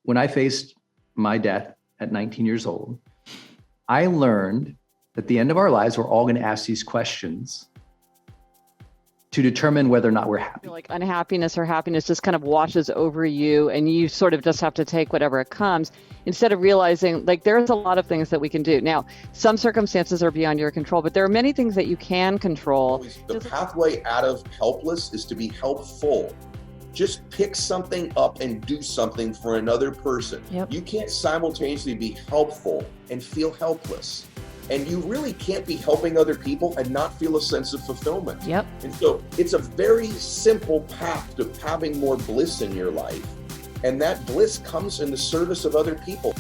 when I faced my death at 19 years old, I learned that at the end of our lives, we're all going to ask these questions to determine whether or not we're happy. Like unhappiness or happiness just kind of washes over you and you sort of just have to take whatever it comes instead of realizing like there's a lot of things that we can do. Now, some circumstances are beyond your control, but there are many things that you can control. The pathway out of helpless is to be helpful. Just pick something up and do something for another person. Yep. You can't simultaneously be helpful and feel helpless. And you really can't be helping other people and not feel a sense of fulfillment. Yep. And so it's a very simple path to having more bliss in your life. And that bliss comes in the service of other people.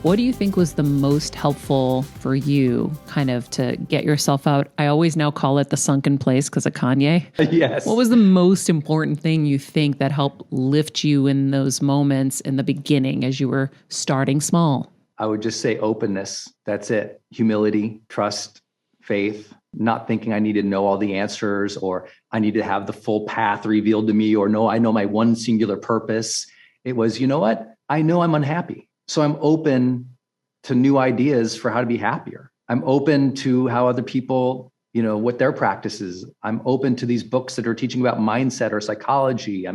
What do you think was the most helpful for you kind of to get yourself out? I always now call it the sunken place because of Kanye. Yes. What was the most important thing you think that helped lift you in those moments in the beginning as you were starting small? I would just say openness. That's it. Humility, trust, faith, not thinking I need to know all the answers or I need to have the full path revealed to me or no, I know my one singular purpose. It was, you know what? I know I'm unhappy. So I'm open to new ideas for how to be happier. I'm open to how other people, what their practice is. I'm open to these books that are teaching about mindset or psychology.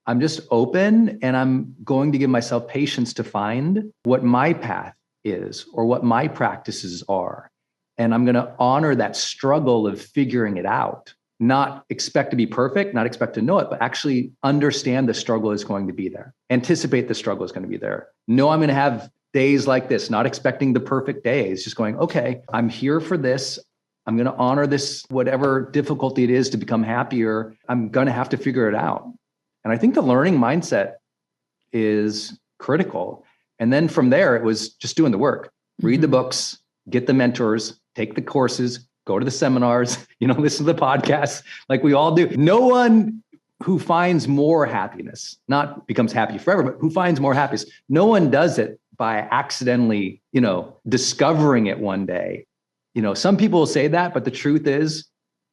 I'm just open and I'm going to give myself patience to find what my path is or what my practices are. And I'm going to honor that struggle of figuring it out, not expect to be perfect, not expect to know it, but actually understand the struggle is going to be there. Anticipate the struggle is going to be there. Know I'm going to have days like this, not expecting the perfect days, just going, okay, I'm here for this. I'm going to honor this, whatever difficulty it is to become happier. I'm going to have to figure it out. And I think the learning mindset is critical. And then from there, it was just doing the work, read the books, get the mentors, take the courses, go to the seminars, listen to the podcasts like we all do. No one who finds more happiness, not becomes happy forever, but who finds more happiness. No one does it by accidentally, discovering it one day. Some people will say that, but the truth is,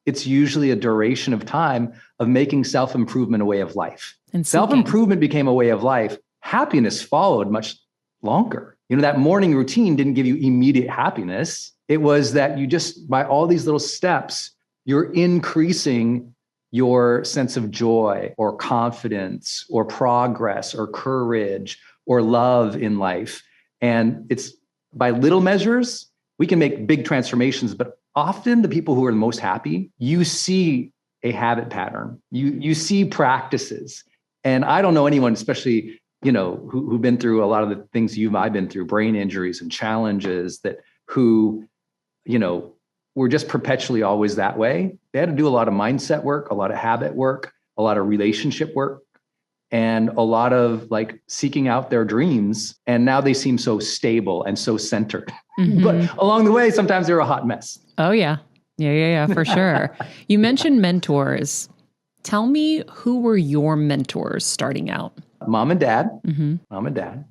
it's usually a duration of time of making self-improvement a way of life. And self-improvement became a way of life. Happiness followed much longer. That morning routine didn't give you immediate happiness. It was that you just, by all these little steps, you're increasing your sense of joy or confidence or progress or courage or love in life. And it's by little measures, we can make big transformations, but often the people who are the most happy, you see a habit pattern, you see practices. And I don't know anyone, especially, who've been through a lot of the things I've been through, brain injuries and challenges who were just perpetually always that way. They had to do a lot of mindset work, a lot of habit work, a lot of relationship work, and a lot of seeking out their dreams. And now they seem so stable and so centered. Mm-hmm. But along the way, sometimes they're a hot mess. Oh, yeah. Yeah, for sure. You mentioned mentors. Tell me, who were your mentors starting out? Mom and dad. Mm-hmm. Mom and dad.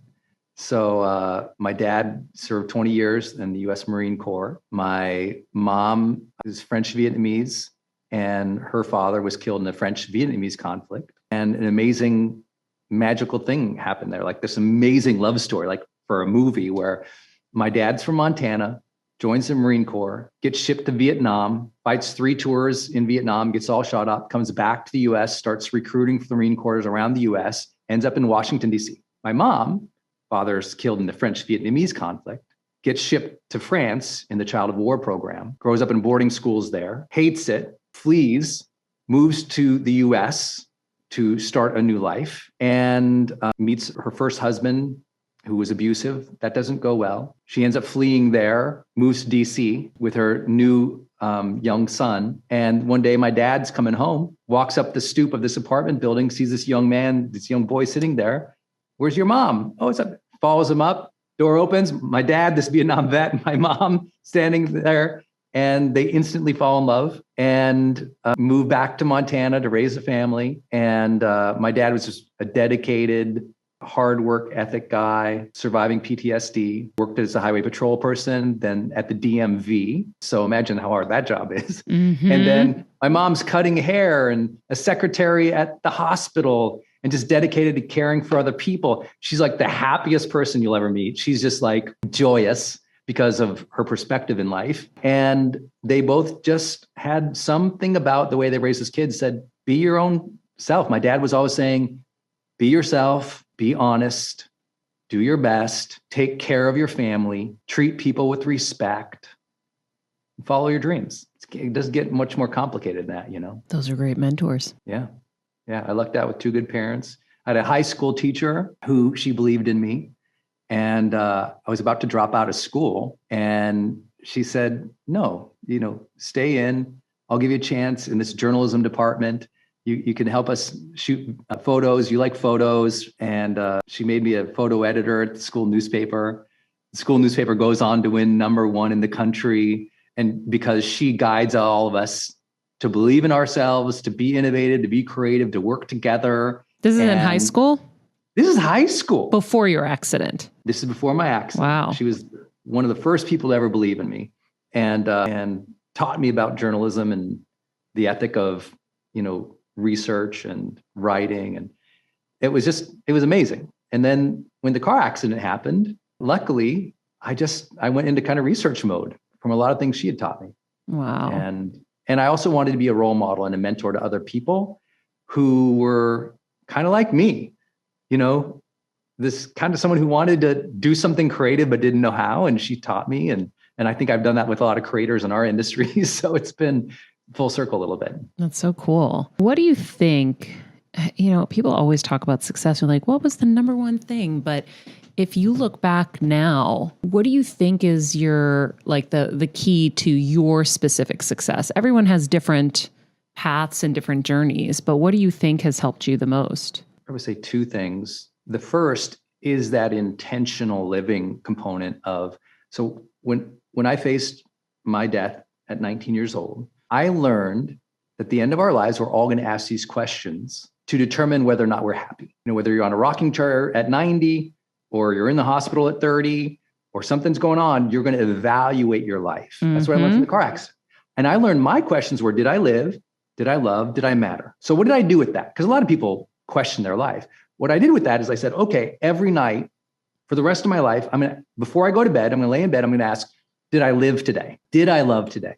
So my dad served 20 years in the U.S. Marine Corps. My mom is French Vietnamese, and her father was killed in the French-Vietnamese conflict. And an amazing, magical thing happened there, this amazing love story, for a movie where my dad's from Montana, joins the Marine Corps, gets shipped to Vietnam, fights 3 tours in Vietnam, gets all shot up, comes back to the U.S., starts recruiting for the Marine Corps around the U.S., ends up in Washington, D.C. My mom, father's killed in the French-Vietnamese conflict, gets shipped to France in the Child of War program, grows up in boarding schools there, hates it, flees, moves to the U.S. to start a new life, and meets her first husband, who was abusive. That doesn't go well. She ends up fleeing there, moves to DC with her new young son. And one day my dad's coming home, walks up the stoop of this apartment building, sees this young boy sitting there. Where's your mom? Oh, it's up. Follows him up, door opens. My dad, this Vietnam vet, my mom standing there. And they instantly fall in love and move back to Montana to raise a family. And my dad was just a dedicated, hard work ethic guy, surviving PTSD, worked as a highway patrol person, then at the DMV. So imagine how hard that job is. Mm-hmm. And then my mom's cutting hair and a secretary at the hospital. and just dedicated to caring for other people. She's like the happiest person you'll ever meet. She's just like joyous because of her perspective in life. And they both just had something about the way they raised his kids said, be your own self. My dad was always saying, be yourself, be honest, do your best, take care of your family, treat people with respect, follow your dreams. It doesn't get much more complicated than that, you know? Those are great mentors. Yeah. Yeah. I lucked out with two good parents. I had a high school teacher who she believed in me. And I was about to drop out of school. And she said, no, you know, stay in. I'll give you a chance in this journalism department. You can help us shoot photos. You like photos. And she made me a photo editor at the school newspaper. The school newspaper goes on to win #1 in the country. And because she guides all of us to believe in ourselves, to be innovative, to be creative, to work together. This is in high school? This is high school. Before your accident. This is before my accident. Wow. She was one of the first people to ever believe in me and taught me about journalism and the ethic of, you know, research and writing. And it was amazing. And then when the car accident happened, luckily, I went into kind of research mode from a lot of things she had taught me. Wow. And I also wanted to be a role model and a mentor to other people who were kind of like me, you know, this kind of someone who wanted to do something creative but didn't know how. And she taught me. And I think I've done that with a lot of creators in our industry. So it's been full circle a little bit. That's so cool. What do you think? You know, people always talk about success. They're like, what was the #1 thing? But if you look back now, what do you think is your, like the key to your specific success? Everyone has different paths and different journeys, but what do you think has helped you the most? I would say two things. The first is that intentional living component of, so when I faced my death at 19 years old, I learned that at the end of our lives, we're all going to ask these questions to determine whether or not we're happy. You know, whether you're on a rocking chair at 90, or you're in the hospital at 30, or something's going on, you're going to evaluate your life. That's what I learned from the car accident. And I learned my questions were, did I live? Did I love? Did I matter? So what did I do with that? Because a lot of people question their life. What I did with that is I said, okay, every night for the rest of my life, before I go to bed, I'm going to lay in bed, I'm going to ask, did I live today? Did I love today?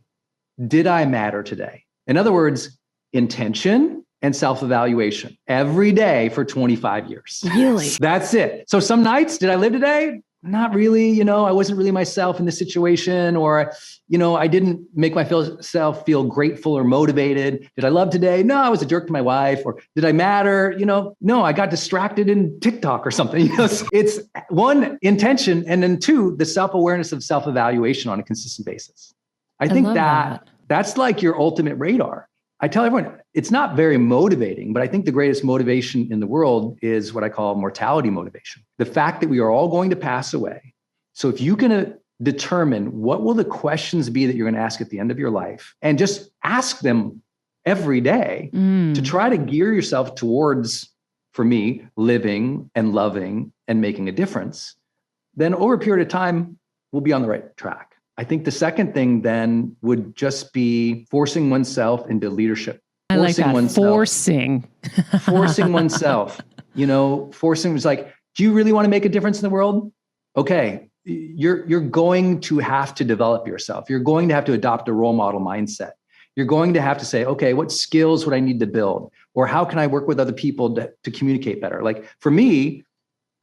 Did I matter today? In other words, intention and self-evaluation every day for 25 years. Really? That's it. So some nights, did I live today? Not really. You know, I wasn't really myself in this situation, or, you know, I didn't make myself feel grateful or motivated. Did I love today? No, I was a jerk to my wife. Or did I matter? You know, no, I got distracted in TikTok or something. You know, it's one, intention, and then two, the self-awareness of self-evaluation on a consistent basis. I think that's like your ultimate radar. I tell everyone, it's not very motivating, but I think the greatest motivation in the world is what I call mortality motivation. The fact that we are all going to pass away. So if you can determine what will the questions be that you're going to ask at the end of your life, and just ask them every day to try to gear yourself towards, for me, living and loving and making a difference, then over a period of time, we'll be on the right track. I think the second thing then would just be forcing oneself into leadership. I like that. Forcing oneself, you know, forcing is like, do you really want to make a difference in the world? Okay. You're going to have to develop yourself. You're going to have to adopt a role model mindset. You're going to have to say, okay, what skills would I need to build? Or how can I work with other people to communicate better? Like for me,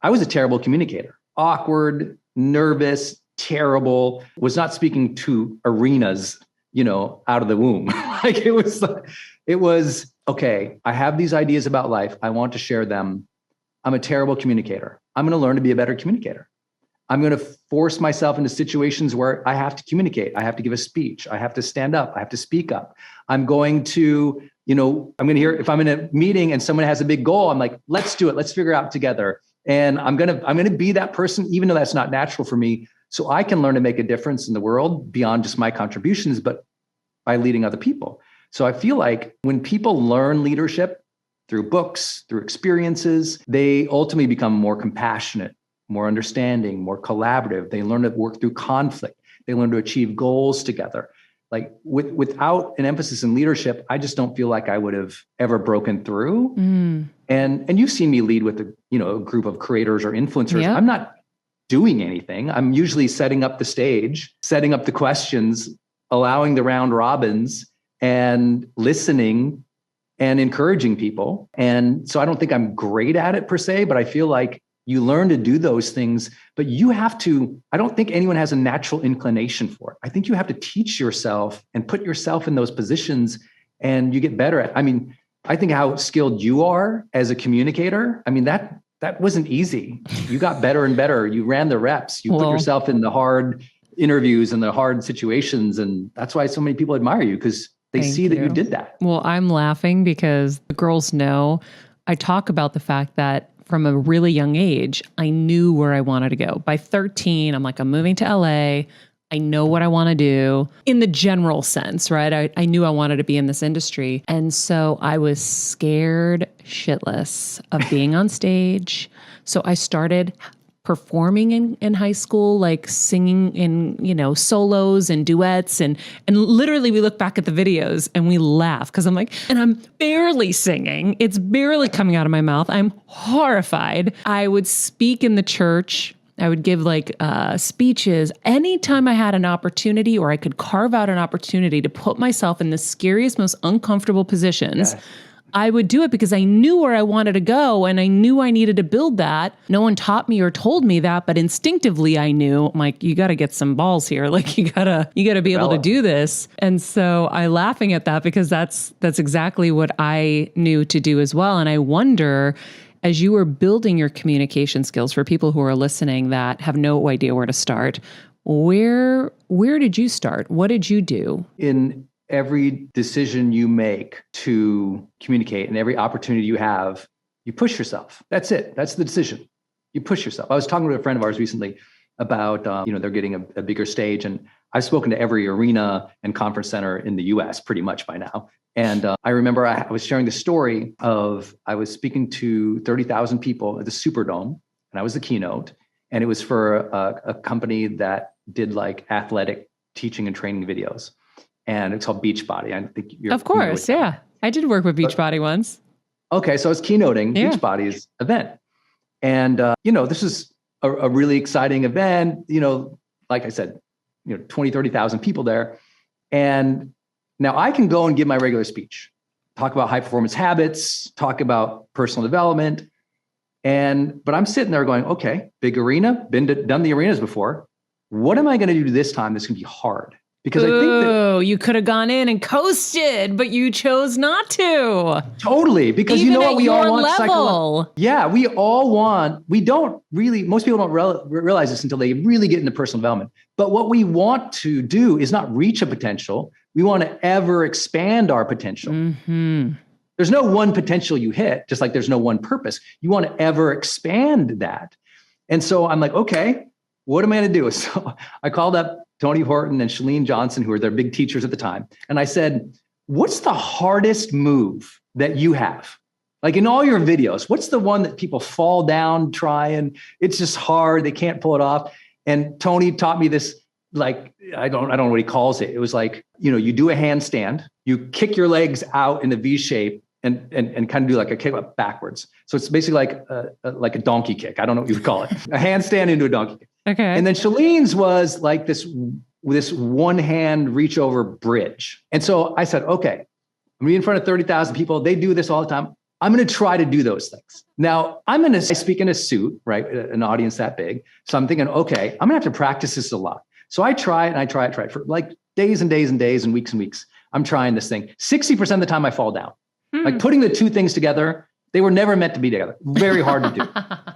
I was a terrible communicator, awkward, nervous, terrible, was not speaking to arenas, you know, out of the womb. Like it was, okay, I have these ideas about life. I want to share them. I'm a terrible communicator. I'm going to learn to be a better communicator. I'm going to force myself into situations where I have to communicate. I have to give a speech. I have to stand up. I have to speak up. I'm going to, you know, I'm going to hear, if I'm in a meeting and someone has a big goal, I'm like, let's do it. Let's figure it out together. And I'm going to be that person, even though that's not natural for me. So I can learn to make a difference in the world beyond just my contributions, but by leading other people. So I feel like when people learn leadership through books, through experiences, they ultimately become more compassionate, more understanding, more collaborative. They learn to work through conflict. They learn to achieve goals together. Like without an emphasis in leadership, I just don't feel like I would have ever broken through. And you've seen me lead with a group of creators or influencers. Yep. I'm not doing anything. I'm usually setting up the stage, setting up the questions, allowing the round robins, and listening and encouraging people. And so I don't think I'm great at it per se, but I feel like you learn to do those things, but you have to, I don't think anyone has a natural inclination for it. I think you have to teach yourself and put yourself in those positions, and you get better at, I think how skilled you are as a communicator, that wasn't easy. You got better and better. You ran the reps. You put yourself in the hard interviews and the hard situations. And that's why so many people admire you, because they see that you did that. Well, I'm laughing because the girls know I talk about the fact that from a really young age, I knew where I wanted to go. By 13, I'm like, I'm moving to LA. I know what I want to do in the general sense, right? I knew I wanted to be in this industry. And so I was scared shitless of being on stage. So I started performing in high school, like singing in, solos and duets. And literally we look back at the videos and we laugh because I'm like, and I'm barely singing. It's barely coming out of my mouth. I'm horrified. I would speak in the church. I would give speeches anytime I had an opportunity, or I could carve out an opportunity to put myself in the scariest, most uncomfortable positions. Yes. I would do it because I knew where I wanted to go, and I knew I needed to build that. No one taught me or told me that, but instinctively I knew, I'm like, you got to get some balls here. Like you gotta be able to do this. And so I laughing at that because that's exactly what I knew to do as well. And I wonder, as you were building your communication skills, for people who are listening that have no idea where to start, where did you start? What did you do? In every decision you make to communicate and every opportunity you have, you push yourself. That's it. That's the decision. You push yourself. I was talking to a friend of ours recently about, they're getting a bigger stage, and I've spoken to every arena and conference center in the US pretty much by now. And I remember I was sharing the story of, I was speaking to 30,000 people at the Superdome, and I was the keynote, and it was for a company that did like athletic teaching and training videos. And it's called Beachbody. I think you're Of course, yeah. I did work with Beachbody once. Okay, so I was keynoting Beachbody's event. And, this is a really exciting event, like I said, 20, 30,000 people there. And now I can go and give my regular speech, talk about high performance habits, talk about personal development. But I'm sitting there going, okay, big arena, done the arenas before. What am I going to do this time that's going to be hard? Because I think that you could have gone in and coasted, but you chose not to. Totally. Because even you know what we all want? Level. Yeah, most people don't realize this until they really get into personal development. But what we want to do is not reach a potential. We want to ever expand our potential. Mm-hmm. There's no one potential you hit, just like there's no one purpose. You want to ever expand that. And so I'm like, okay, what am I going to do? So I called up Tony Horton and Chalene Johnson, who were their big teachers at the time. And I said, what's the hardest move that you have? Like in all your videos, what's the one that people fall down trying? It's just hard. They can't pull it off. And Tony taught me this, like, I don't know what he calls it. It was like, you do a handstand, you kick your legs out in a V shape and kind of do like a kick up backwards. So it's basically like a donkey kick. I don't know what you would call it. A handstand into a donkey kick. Okay. And then Shalene's was like this one hand reach over bridge. And so I said, okay, I'm in front of 30,000 people. They do this all the time. I'm going to try to do those things. Now I'm going to speak in a suit, right? An audience that big. So I'm thinking, okay, I'm going to have to practice this a lot. So I try it and I try it for like days and days and days and weeks. I'm trying this thing. 60% of the time I fall down. Like putting the two things together, they were never meant to be together. Very hard to do.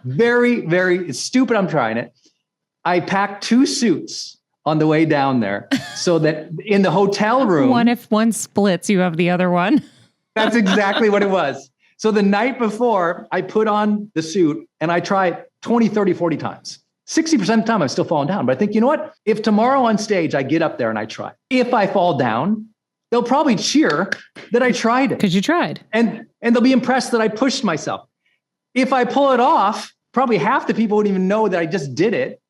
Very, very, it's stupid. I'm trying it. I packed 2 suits on the way down there so that in the hotel room. If one splits, you have the other one. That's exactly what it was. So the night before, I put on the suit and I try it 20, 30, 40 times. 60% of the time, I'm still falling down. But I think, you know what? If tomorrow on stage, I get up there and I try. If I fall down, they'll probably cheer that I tried it. Because you tried. And they'll be impressed that I pushed myself. If I pull it off, probably half the people wouldn't even know that I just did it.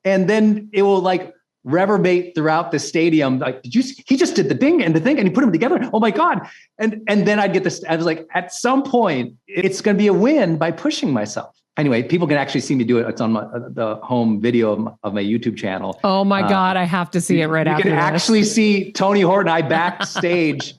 And then it will like reverberate throughout the stadium. Like, did you see? He just did the thing and he put them together. Oh my God. And then I'd get this, I was like, at some point, it's going to be a win by pushing myself. Anyway, people can actually see me do it. It's on the home video of my YouTube channel. Oh my God, I have to see it right after this. You can actually see Tony Horton, I backstage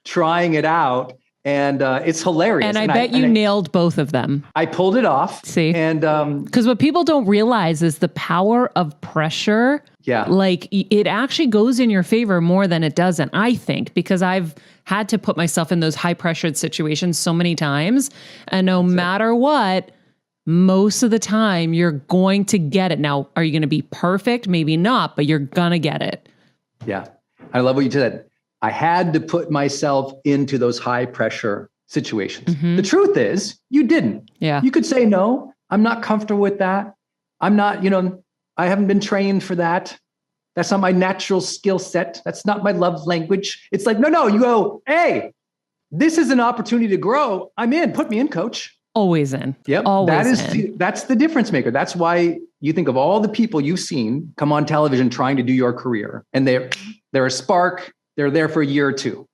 trying it out. And it's hilarious. And I bet you nailed both of them. I pulled it off. See? And because what people don't realize is the power of pressure. Yeah. Like it actually goes in your favor more than it doesn't, I think, because I've had to put myself in those high pressured situations so many times. And no matter what, most of the time you're going to get it. Now, are you going to be perfect? Maybe not, but you're going to get it. Yeah. I love what you said. I had to put myself into those high pressure situations. Mm-hmm. The truth is, you didn't. Yeah. You could say, no, I'm not comfortable with that. I'm not, I haven't been trained for that. That's not my natural skill set. That's not my love language. It's like, no, you go, hey, this is an opportunity to grow. I'm in. Put me in, coach. Always in. Yep. That's the difference maker. That's why you think of all the people you've seen come on television trying to do your career, and they're a spark. They're there for a year or two.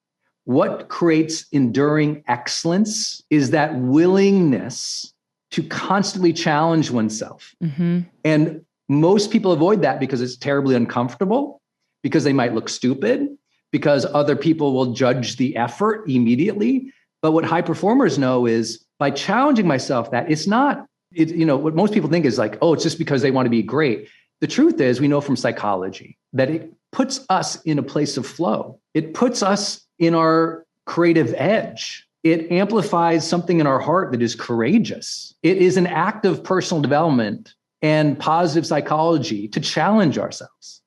What creates enduring excellence is that willingness to constantly challenge oneself. Mm-hmm. And most people avoid that because it's terribly uncomfortable, because they might look stupid, because other people will judge the effort immediately. But what high performers know is by challenging myself, that it's not, what most people think is like, oh, it's just because they want to be great. The truth is, we know from psychology that it puts us in a place of flow. It puts us in our creative edge. It amplifies something in our heart that is courageous. It is an act of personal development and positive psychology to challenge ourselves.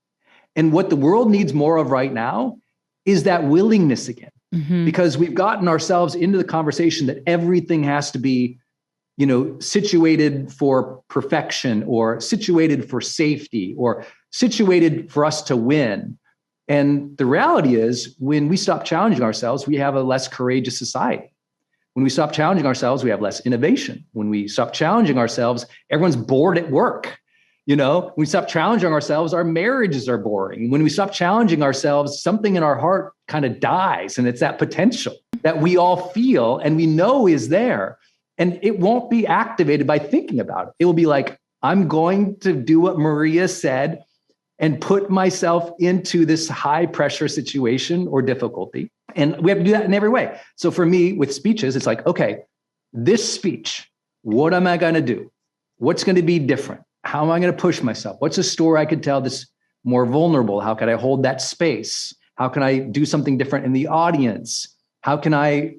And what the world needs more of right now is that willingness again, because we've gotten ourselves into the conversation that everything has to be, situated for perfection or situated for safety or situated for us to win. And the reality is, when we stop challenging ourselves, we have a less courageous society. When we stop challenging ourselves, we have less innovation. When we stop challenging ourselves, everyone's bored at work. When we stop challenging ourselves, our marriages are boring. When we stop challenging ourselves, something in our heart kind of dies. And it's that potential that we all feel and we know is there. And it won't be activated by thinking about it. It will be like, I'm going to do what Maria said and put myself into this high pressure situation or difficulty. And we have to do that in every way. So for me with speeches, it's like, okay, this speech, what am I going to do? What's going to be different? How am I going to push myself? What's a story I could tell that's more vulnerable? How can I hold that space? How can I do something different in the audience? How can I,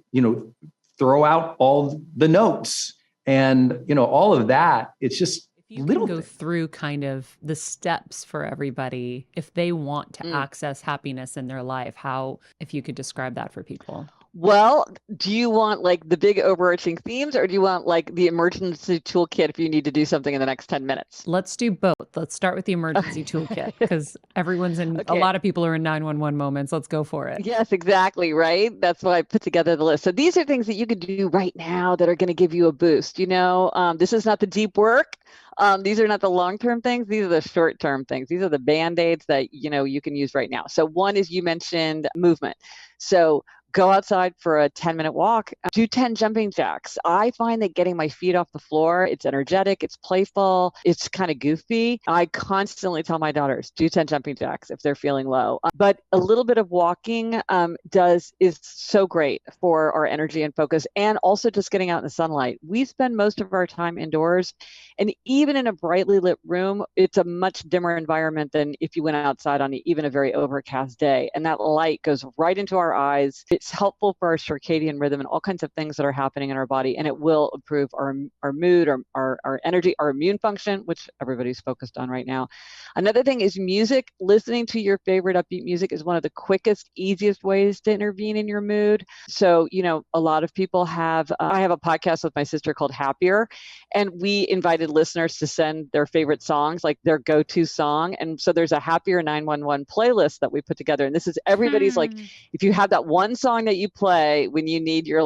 throw out all the notes and, all of that? It's just you can go through kind of the steps for everybody if they want to access happiness in their life. How, if you could describe that for people? Well, do you want like the big overarching themes, or do you want like the emergency toolkit if you need to do something in the next 10 minutes? Let's do both. Let's start with the emergency toolkit because everyone's in, a lot of people are in 911 moments. Let's go for it. Yes, exactly. Right. That's why I put together the list. So these are things that you could do right now that are going to give you a boost. This is not the deep work. These are not the long-term things. These are the short-term things. These are the Band-Aids that, you can use right now. So one is, you mentioned movement. So go outside for a 10-minute walk, do 10 jumping jacks. I find that getting my feet off the floor, it's energetic, it's playful, it's kind of goofy. I constantly tell my daughters, do 10 jumping jacks if they're feeling low. But a little bit of walking is so great for our energy and focus, and also just getting out in the sunlight. We spend most of our time indoors, and even in a brightly lit room, it's a much dimmer environment than if you went outside on even a very overcast day. And that light goes right into our eyes. It's helpful for our circadian rhythm and all kinds of things that are happening in our body, and it will improve our mood, our energy, our immune function, which everybody's focused on right now. Another thing is music. Listening to your favorite upbeat music is one of the quickest, easiest ways to intervene in your mood. So, a lot of people have, I have a podcast with my sister called Happier, and we invited listeners to send their favorite songs, like their go-to song. And so there's a Happier 911 playlist that we put together. And this is everybody's like, if you have that one song that you play when you need your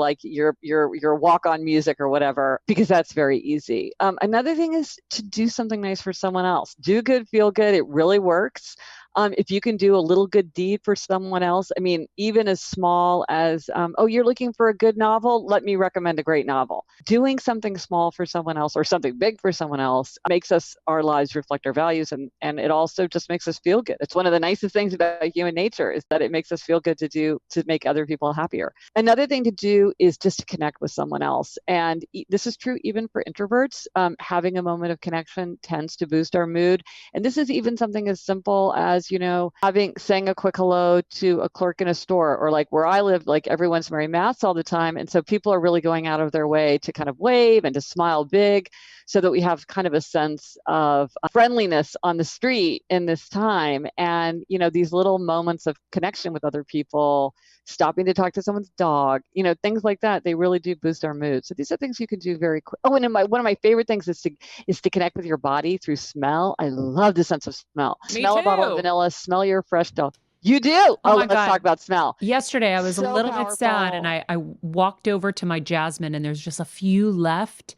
walk-on music or whatever, because that's very easy. Another thing is to do something nice for someone else. Do good, feel good. It really works. If you can do a little good deed for someone else, I mean, even as small as, oh, you're looking for a good novel? Let me recommend a great novel. Doing something small for someone else or something big for someone else makes our lives reflect our values. And it also just makes us feel good. It's one of the nicest things about human nature is that it makes us feel good to make other people happier. Another thing to do is just to connect with someone else. And this is true even for introverts. Having a moment of connection tends to boost our mood. And this is even something as simple as, saying a quick hello to a clerk in a store, or like where I live, like everyone's wearing masks all the time. And so people are really going out of their way to kind of wave and to smile big so that we have kind of a sense of friendliness on the street in this time. And, these little moments of connection with other people, stopping to talk to someone's dog, things like that, they really do boost our mood. So these are things you can do very quick. Oh, and one of my favorite things is to connect with your body through smell. I love the sense of smell. Me Smell too. a bottle of vanilla, smell your fresh dog. You do? Oh my let's God. talk about smell. Yesterday, I was a So little bit sad, and powerful. I walked over to my jasmine, and there's just a few left.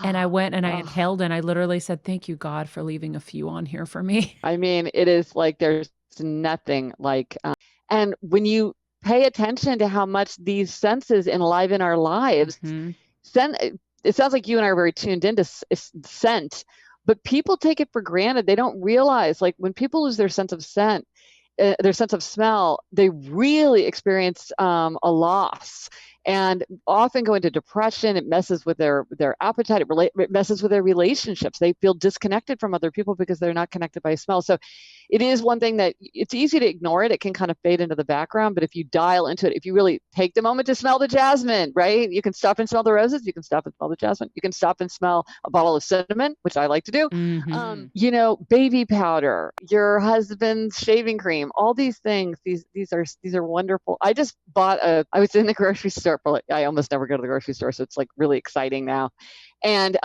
And I went and I inhaled, and I literally said, "Thank you, God, for leaving a few on here for me." I mean, it is like there's nothing like, and when you pay attention to how much these senses enliven our lives, Mhm. it sounds like you and I are very tuned into scent, but people take it for granted. They don't realize, like, when people lose their sense of scent, their sense of smell, they really experience a loss and often go into depression. It messes with their appetite. It messes with their relationships. They feel disconnected from other people because they're not connected by smell. So it is one thing that it's easy to ignore it. It can kind of fade into the background, but if you dial into it, if you really take the moment to smell the jasmine, right? You can stop and smell the roses. You can stop and smell the jasmine. You can stop and smell a bottle of cinnamon, which I like to do. Mhm. Baby powder, your husband's shaving cream, all these things, these are wonderful. I just bought I was in the grocery store I almost never go to the grocery store, so it's like really exciting now. And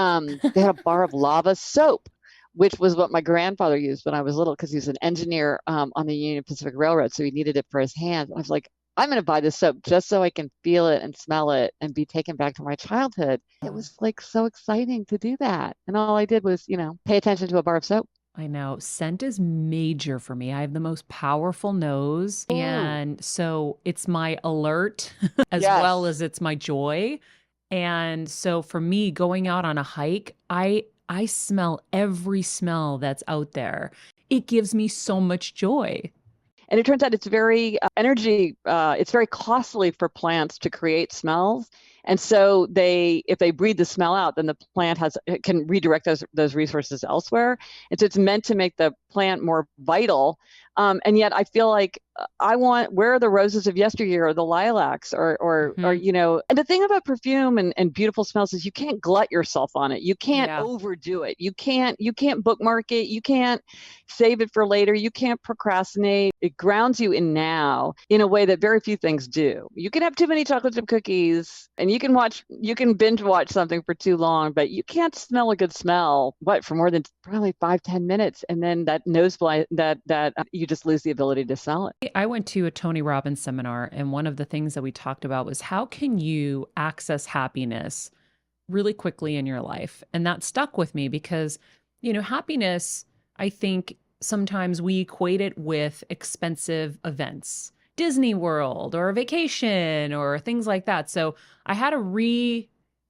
they had a bar of lava soap, which was what my grandfather used when I was little, because he was an engineer on the Union Pacific Railroad, so he needed it for his hands. I was like, I'm going to buy this soap just so I can feel it and smell it and be taken back to my childhood. It was like so exciting to do that. And all I did was, pay attention to a bar of soap. I know. Scent is major for me. I have the most powerful nose. Ooh. And so it's my alert as Yes. well as it's my joy. And so for me, going out on a hike, I smell every smell that's out there. It gives me so much joy. And it turns out it's very it's very costly for plants to create smells. And so if they breathe the smell out, then the plant can redirect those resources elsewhere. And so it's meant to make the plant more vital. And yet I feel like where are the roses of yesteryear, or the lilacs, or and the thing about perfume and beautiful smells is you can't glut yourself on it. You can't overdo it. You can't bookmark it. You can't save it for later. You can't procrastinate. It grounds you in now in a way that very few things do. You can have too many chocolate chip cookies, and you can binge watch something for too long, but you can't smell a good smell for more than probably 5-10 minutes, and then that nose blind that you just lose the ability to smell it. I went to a Tony Robbins seminar, and one of the things that we talked about was how can you access happiness really quickly in your life? And that stuck with me because, happiness, I think sometimes we equate it with expensive events, Disney World or a vacation or things like that. So I had to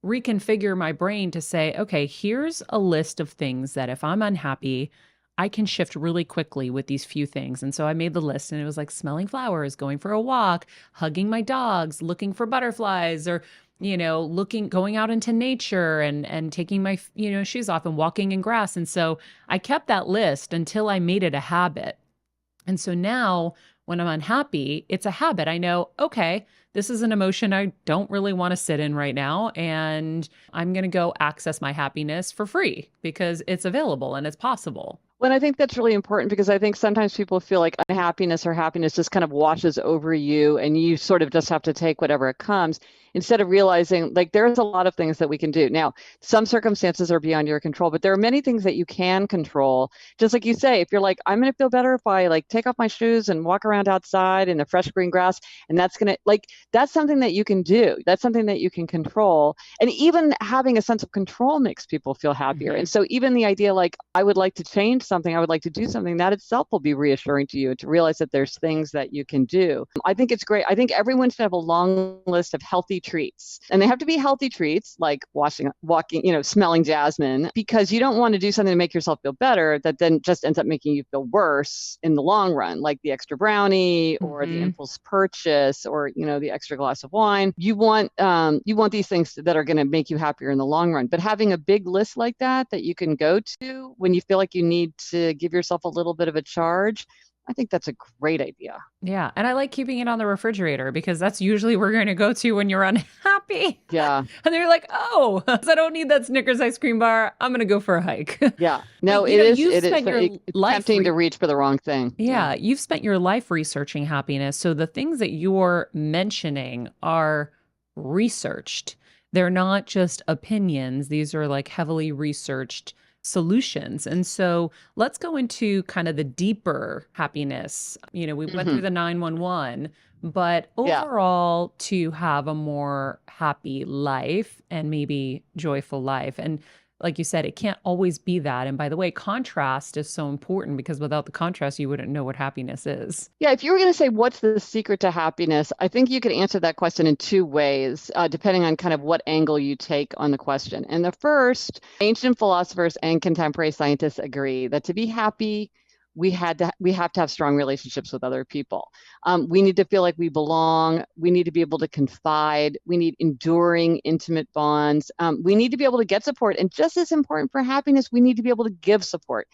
reconfigure my brain to say, okay, here's a list of things that if I'm unhappy, I can shift really quickly with these few things. And so I made the list, and it was like smelling flowers, going for a walk, hugging my dogs, looking for butterflies, or, going out into nature and taking my, shoes off and walking in grass. And so I kept that list until I made it a habit. And so now when I'm unhappy, it's a habit. I know, okay, this is an emotion I don't really want to sit in right now. And I'm going to go access my happiness for free because it's available and it's possible. Well, I think that's really important, because I think sometimes people feel like unhappiness or happiness just kind of washes over you and you sort of just have to take whatever it comes. instead of realizing like there's a lot of things that we can do. Now, some circumstances are beyond your control, but there are many things that you can control. Just like you say, if you're like, I'm going to feel better if I like take off my shoes and walk around outside in the fresh green grass, and that's going to like, that's something that you can do. That's something that you can control. And even having a sense of control makes people feel happier. And so even the idea like, I would like to change something, I would like to do something, that itself will be reassuring to you, to realize that there's things that you can do. I think it's great. I think everyone should have a long list of healthy treats, and they have to be healthy treats like walking, smelling jasmine, because you don't want to do something to make yourself feel better that then just ends up making you feel worse in the long run, like the extra brownie or the impulse purchase or, the extra glass of wine. You want these things that are going to make you happier in the long run. But having a big list like that you can go to when you feel like you need to give yourself a little bit of a charge, I think that's a great idea. Yeah. And I like keeping it on the refrigerator because that's usually where you're going to go to when you're unhappy. Yeah. And they're like, oh, I don't need that Snickers ice cream bar. I'm going to go for a hike. Yeah. No, it is tempting to reach for the wrong thing. Yeah. You've spent your life researching happiness. So the things that you're mentioning are researched. They're not just opinions. These are like heavily researched solutions. And so let's go into kind of the deeper happiness. We went through the 911, but overall to have a more happy life and maybe joyful life. And like you said, it can't always be that. And by the way, contrast is so important because without the contrast, you wouldn't know what happiness is. Yeah, if you were going to say, what's the secret to happiness? I think you could answer that question in two ways, depending on kind of what angle you take on the question. And the first, ancient philosophers and contemporary scientists agree that to be happy, we have to have strong relationships with other people. We need to feel like we belong. We need to be able to confide. We need enduring, intimate bonds. We need to be able to get support. And just as important for happiness, we need to be able to give support.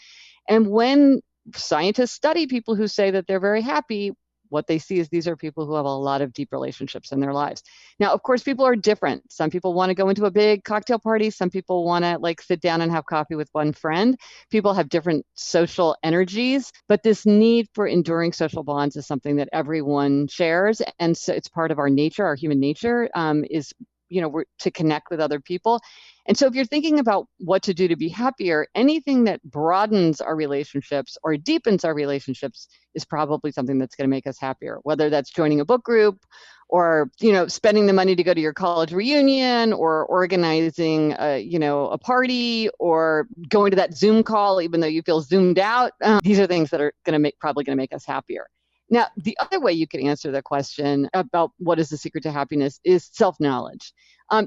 And when scientists study people who say that they're very happy, what they see is these are people who have a lot of deep relationships in their lives. Now, of course, people are different. Some people want to go into a big cocktail party. Some people want to like sit down and have coffee with one friend. People have different social energies, but this need for enduring social bonds is something that everyone shares. And so it's part of our nature, our human nature is we're to connect with other people. And so if you're thinking about what to do to be happier, anything that broadens our relationships or deepens our relationships is probably something that's going to make us happier, whether that's joining a book group or, spending the money to go to your college reunion or organizing, a party or going to that Zoom call, even though you feel zoomed out. These are things that are probably going to make us happier. Now, the other way you could answer the question about what is the secret to happiness is self-knowledge,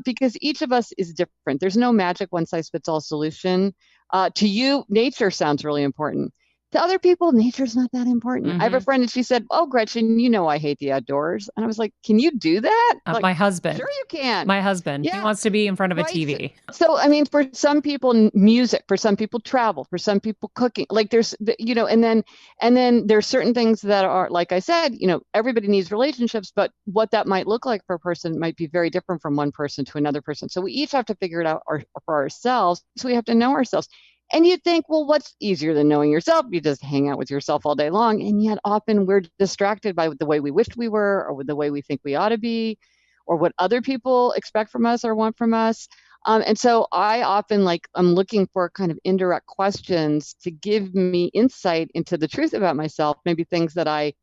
because each of us is different. There's no magic one-size-fits-all solution. To you, nature sounds really important. To other people, nature's not that important. I have a friend and she said, oh, Gretchen, I hate the outdoors. And I was like, can you do that? My husband. Sure you can. My husband. Yeah. He wants to be in front of a TV. So, for some people, music, for some people, travel, for some people, cooking. Like there's, and then there's certain things that are, like I said, everybody needs relationships, but what that might look like for a person might be very different from one person to another person. So we each have to figure it out for ourselves. So we have to know ourselves. And you'd think, well, what's easier than knowing yourself? You just hang out with yourself all day long. And yet often we're distracted by the way we wished we were or with the way we think we ought to be or what other people expect from us or want from us. And so I often I'm looking for kind of indirect questions to give me insight into the truth about myself, maybe things that I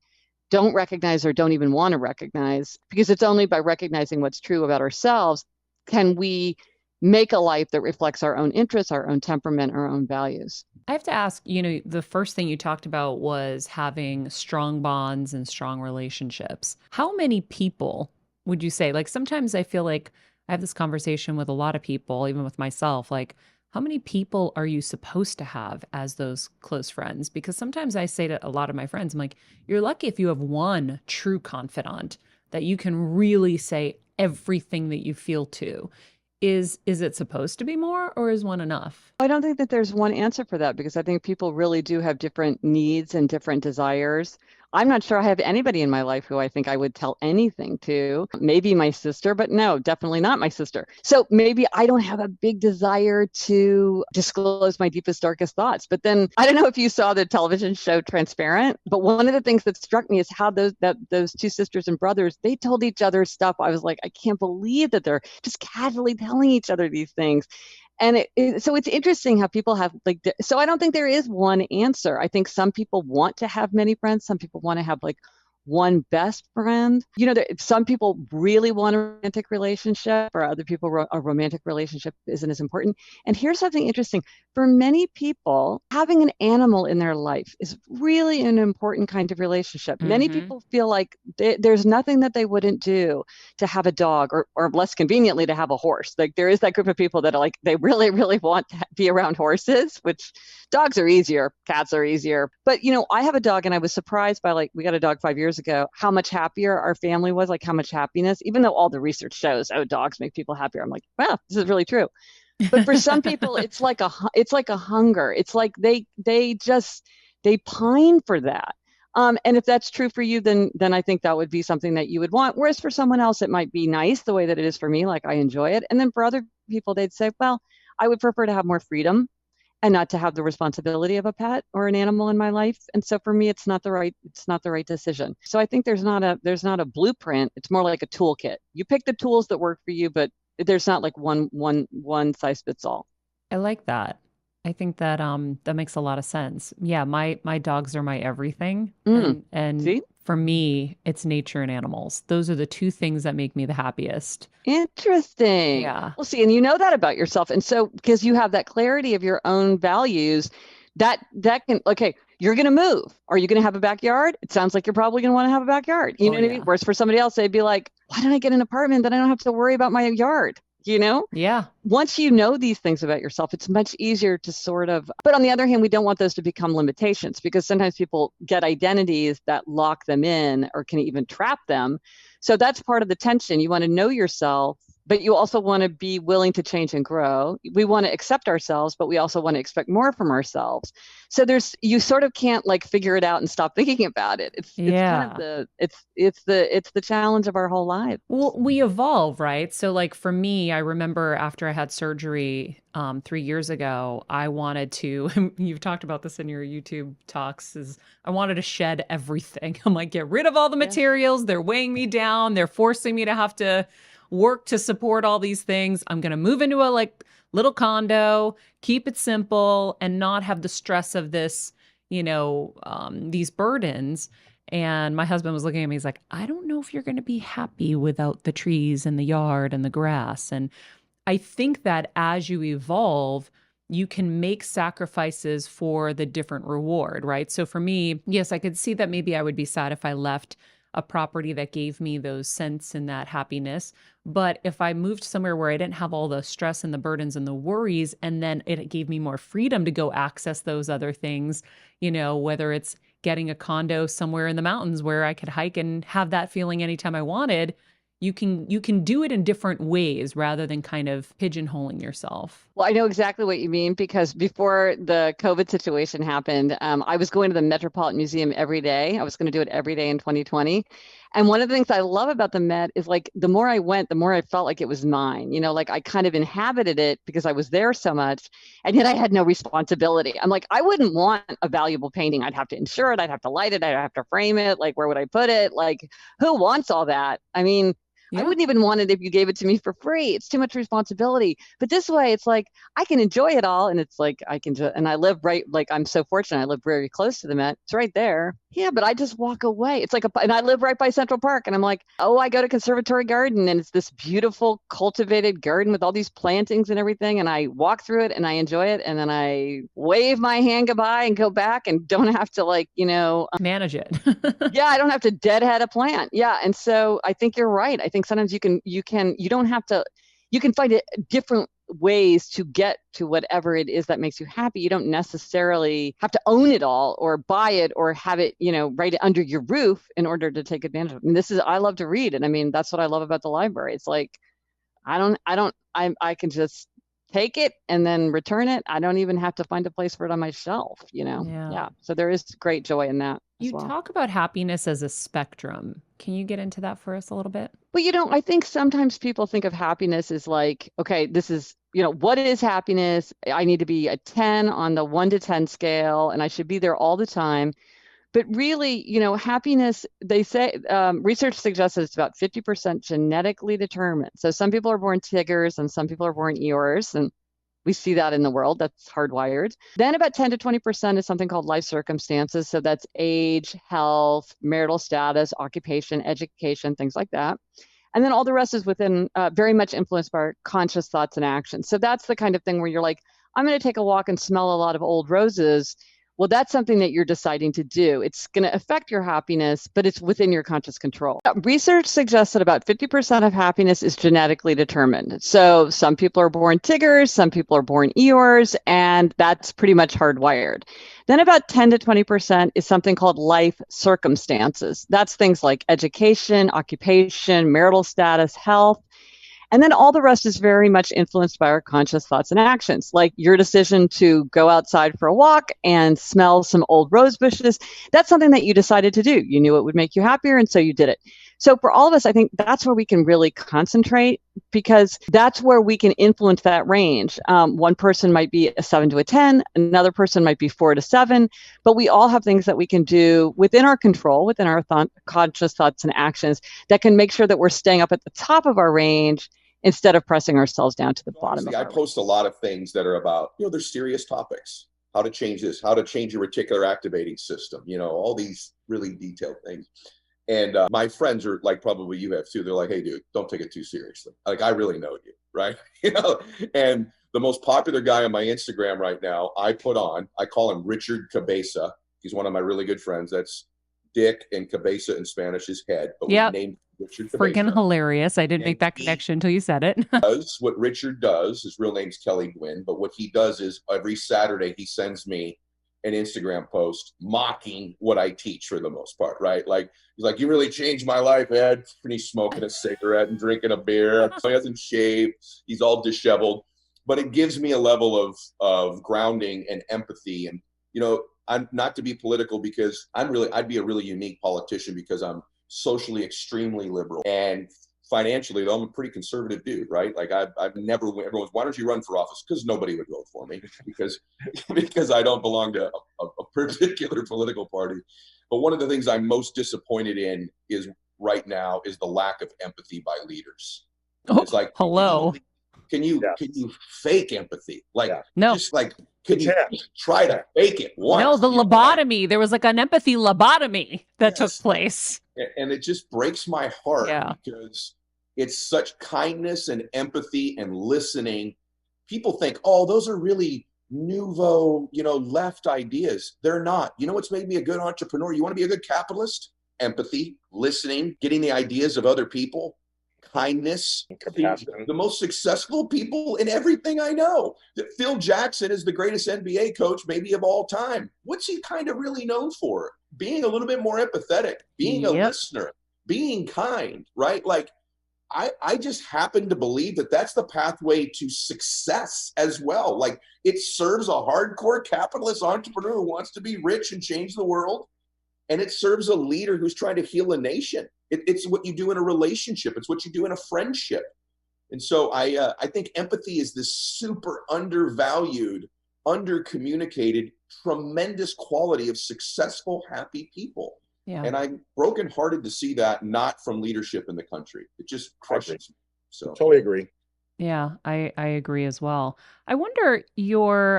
don't recognize or don't even want to recognize, because it's only by recognizing what's true about ourselves can we make a life that reflects our own interests, our own temperament, our own values. I have to ask, the first thing you talked about was having strong bonds and strong relationships. How many people would you say, sometimes I feel like I have this conversation with a lot of people, even with myself, how many people are you supposed to have as those close friends? Because sometimes I say to a lot of my friends, I'm like, you're lucky if you have one true confidant that you can really say everything that you feel to. Is it supposed to be more or is one enough? I don't think that there's one answer for that because I think people really do have different needs and different desires. I'm not sure I have anybody in my life who I think I would tell anything to. Maybe my sister, but no, definitely not my sister. So maybe I don't have a big desire to disclose my deepest, darkest thoughts. But then I don't know if you saw the television show Transparent, but one of the things that struck me is how those two sisters and brothers, they told each other stuff. I was like, I can't believe that they're just casually telling each other these things. And so it's interesting how people have like, so I don't think there is one answer. I think some people want to have many friends. Some people want to have like one best friend. Some people really want a romantic relationship, or other people, a romantic relationship isn't as important. And here's something interesting. For many people, having an animal in their life is really an important kind of relationship. Many people feel like there's nothing that they wouldn't do to have a dog, or less conveniently to have a horse. Like there is that group of people that are like, they really, really want to be around horses, which dogs are easier, cats are easier. But, I have a dog, and I was surprised by, like, we got a dog 5 years ago, how much happier our family was, like how mumuch happiness, even though all the research shows, oh, dogs make people happier. I'm like, wow, this is really true. But for some people, it's like a hunger. It's like they pine for that. And if that's true for you, then I think that would be something that you would want. Whereas for someone else, it might be nice the way that it is for me, like I enjoy it. And then for other people, they'd say, well, I would prefer to have more freedom and not to have the responsibility of a pet or an animal in my life. And so for me, it's not the right decision. So I think there's not a blueprint. It's more like a toolkit. You pick the tools that work for you, but there's not like one size fits all. I like that. I think that that makes a lot of sense. Yeah, my dogs are my everything. And See? For me, it's nature and animals. Those are the two things that make me the happiest. Interesting. Yeah. Well, see, and you know that about yourself. And so because you have that clarity of your own values, that can, okay, you're going to move. Are you going to have a backyard? It sounds like you're probably going to want to have a backyard. You know what I mean? Whereas for somebody else, they'd be like, why don't I get an apartment that I don't have to worry about my yard? Yeah. Once you know these things about yourself, it's much easier to sort of, but on the other hand, we don't want those to become limitations, because sometimes people get identities that lock them in or can even trap them. So that's part of the tension. You want to know yourself, but you also want to be willing to change and grow. We want to accept ourselves, but we also want to expect more from ourselves. So you sort of can't like figure it out and stop thinking about it. It's kind of it's the challenge of our whole life. Well, we evolve, right? So like for me, I remember after I had surgery 3 years ago, I wanted to, you've talked about this in your YouTube talks, is I wanted to shed everything. I'm like, get rid of all the materials. They're weighing me down. They're forcing me to have to work to support all these things. I'm going to move into a like little condo, keep it simple, and not have the stress of this, these burdens. And my husband was looking at me, he's like, I don't know if you're going to be happy without the trees and the yard and the grass. And I think that as you evolve, you can make sacrifices for the different reward, right? So for me, yes, I could see that maybe I would be sad if I left a property that gave me those scents and that happiness. But if I moved somewhere where I didn't have all the stress and the burdens and the worries, and then it gave me more freedom to go access those other things, whether it's getting a condo somewhere in the mountains where I could hike and have that feeling anytime I wanted, you can do it in different ways rather than kind of pigeonholing yourself. Well, I know exactly what you mean, because before the COVID situation happened, I was going to the Metropolitan Museum every day. I was going to do it every day in 2020. And one of the things I love about the Met is like, the more I went, the more I felt like it was mine, like I kind of inhabited it because I was there so much, and yet I had no responsibility. I'm like, I wouldn't want a valuable painting. I'd have to insure it. I'd have to light it. I'd have to frame it. Like, where would I put it? Like, who wants all that? I mean, I wouldn't even want it if you gave it to me for free. It's too much responsibility. But this way, it's like, I can enjoy it all. And it's like, I can just, and I live right, like, I'm so fortunate. I live very close to the Met. It's right there. Yeah, but I just walk away. It's like, and I live right by Central Park. And I'm like, oh, I go to Conservatory Garden, and it's this beautiful cultivated garden with all these plantings and everything. And I walk through it and I enjoy it. And then I wave my hand goodbye and go back and don't have to manage it. Yeah, I don't have to deadhead a plant. Yeah. And so I think you're right. I think sometimes you can find different ways to get to whatever it is that makes you happy. You don't necessarily have to own it all or buy it or have it, right under your roof in order to take advantage of it. And I love to read. And I mean, that's what I love about the library. It's like, I can just take it and then return it. I don't even have to find a place for it on my shelf, Yeah. So there is great joy in that as You well. talk about happiness as a spectrum. Can you get into that for us a little bit? But I think sometimes people think of happiness as like, okay, this is, what is happiness? I need to be a 10 on the 1 to 10 scale, and I should be there all the time. But really, happiness, they say, research suggests that it's about 50% genetically determined. So some people are born Tigers and some people are born Eeyores, and we see that in the world. That's hardwired. Then about 10 to 20% is something called life circumstances. So that's age, health, marital status, occupation, education, things like that. And then all the rest is within very much influenced by our conscious thoughts and actions. So that's the kind of thing where you're like, I'm going to take a walk and smell a lot of old roses. Well, that's something that you're deciding to do. It's going to affect your happiness, but it's within your conscious control. Research suggests that about 50% of happiness is genetically determined. So some people are born Tigers, some people are born Eeyores, and that's pretty much hardwired. Then about 10 to 20% is something called life circumstances. That's things like education, occupation, marital status, health. And then all the rest is very much influenced by our conscious thoughts and actions, like your decision to go outside for a walk and smell some old rose bushes. That's something that you decided to do. You knew it would make you happier, and so you did it. So for all of us, I think that's where we can really concentrate, because that's where we can influence that range. One person might be a 7 to a 10, another person might be 4 to 7, but we all have things that we can do within our control, within our conscious thoughts and actions, that can make sure that we're staying up at the top of our range instead of pressing ourselves down to the bottom. I post a lot of things that are about, they're serious topics. How to change this, how to change your reticular activating system, all these really detailed things. And my friends are like, probably you have too. They're like, hey, dude, don't take it too seriously. Like, I really know you, right? And the most popular guy on my Instagram right now, I call him Richard Cabeza. He's one of my really good friends. That's Dick, and Cabeza in Spanish is head. But we named Richard Cabeza. Freaking hilarious. I didn't make that connection until you said it. What Richard does, his real name's Kelly Gwynn, but what he does is every Saturday he sends me an Instagram post mocking what I teach for the most part, right? Like, he's like, you really changed my life, Ed. And he's smoking a cigarette and drinking a beer. He hasn't shaved. He's all disheveled. But it gives me a level of grounding and empathy. And, I'm not to be political, because I'd be a really unique politician because I'm socially extremely liberal. And financially, though, I'm a pretty conservative dude, right? Like, I've never, everyone's, why don't you run for office? Because nobody would vote for me because I don't belong to a particular political party. But one of the things I'm most disappointed in is right now is the lack of empathy by leaders. It's like, hello. Can you fake empathy? Like, no. Just like, could you try to fake it once? No, the lobotomy. There was like an empathy lobotomy that took place. And it just breaks my heart because it's such kindness and empathy and listening. People think, oh, those are really nouveau, left ideas. They're not. You know what's made me a good entrepreneur? You want to be a good capitalist? Empathy, listening, getting the ideas of other people, kindness, compassion. The most successful people in everything I know. Phil Jackson is the greatest NBA coach maybe of all time. What's he kind of really known for? Being a little bit more empathetic, being a listener, being kind, right? Like, I just happen to believe that that's the pathway to success as well. Like, it serves a hardcore capitalist entrepreneur who wants to be rich and change the world. And it serves a leader who's trying to heal a nation. It's what you do in a relationship. It's what you do in a friendship. And so I think empathy is this super undervalued, undercommunicated, tremendous quality of successful, happy people. Yeah. And I'm brokenhearted to see that not from leadership in the country. It just crushes me. So totally agree. Yeah, I agree as well. I wonder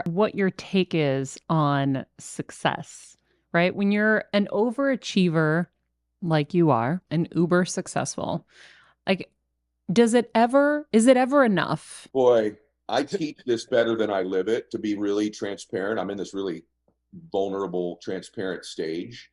what your take is on success, right? When you're an overachiever like you are, and uber successful, like, is it ever enough? Boy, I teach this better than I live it, to be really transparent. I'm in this really vulnerable, transparent stage.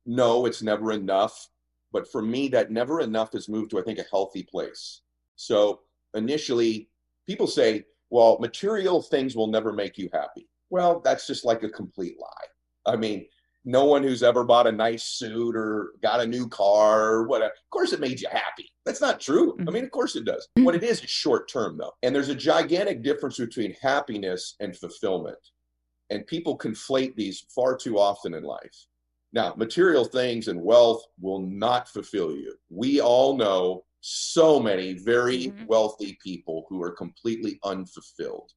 No, it's never enough. But for me, that never enough has moved to, I think, a healthy place. So initially, people say, well, material things will never make you happy. Well, that's just like a complete lie. I mean, no one who's ever bought a nice suit or got a new car or whatever, of course it made you happy. That's not true. I mean, of course it does. What it is short term though. And there's a gigantic difference between happiness and fulfillment. And people conflate these far too often in life. Now, material things and wealth will not fulfill you. We all know so many very wealthy people who are completely unfulfilled.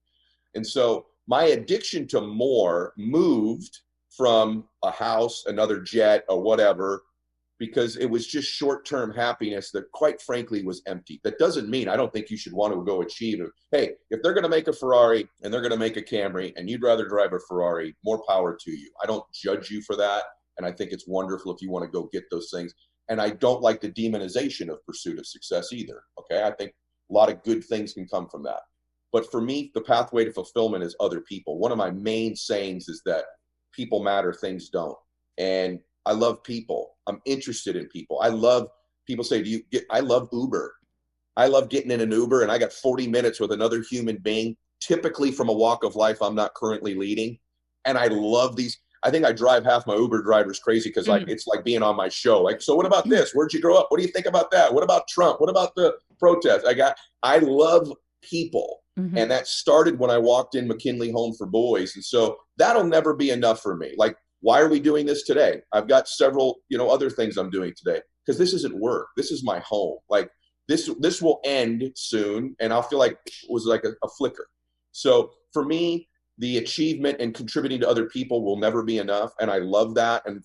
And so my addiction to more moved from a house, another jet, or whatever, because it was just short-term happiness that quite frankly was empty. That doesn't mean I don't think you should want to go achieve it. Hey, if they're going to make a Ferrari and they're going to make a Camry and you'd rather drive a Ferrari, more power to you. I don't judge you for that. And I think it's wonderful if you want to go get those things. And I don't like the demonization of pursuit of success either. Okay. I think a lot of good things can come from that. But for me, the pathway to fulfillment is other people. One of my main sayings is that people matter, things don't. And I love people. I'm interested in people. I love people say, I love Uber. I love getting in an Uber and I got 40 minutes with another human being, typically from a walk of life I'm not currently leading. And I love these. I think I drive half my Uber drivers crazy because it's like being on my show. Like, so what about this? Where'd you grow up? What do you think about that? What about Trump? What about the protests? I love people. And that started when I walked in McKinley Home for Boys. And so that'll never be enough for me. Like, why are we doing this today? I've got several, other things I'm doing today because this isn't work. This is my home. Like this will end soon. And I'll feel like it was like a flicker. So for me, the achievement and contributing to other people will never be enough. And I love that. And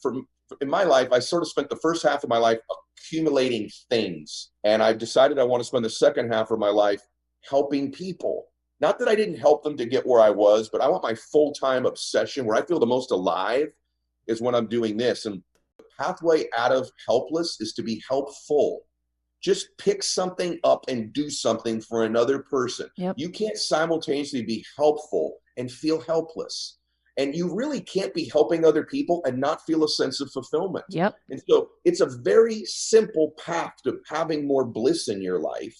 in my life, I sort of spent the first half of my life accumulating things. And I've decided I want to spend the second half of my life helping people. Not that I didn't help them to get where I was, but I want my full-time obsession where I feel the most alive is when I'm doing this. And the pathway out of helpless is to be helpful. Just pick something up and do something for another person. Yep. You can't simultaneously be helpful and feel helpless. And you really can't be helping other people and not feel a sense of fulfillment. Yep. And so it's a very simple path to having more bliss in your life.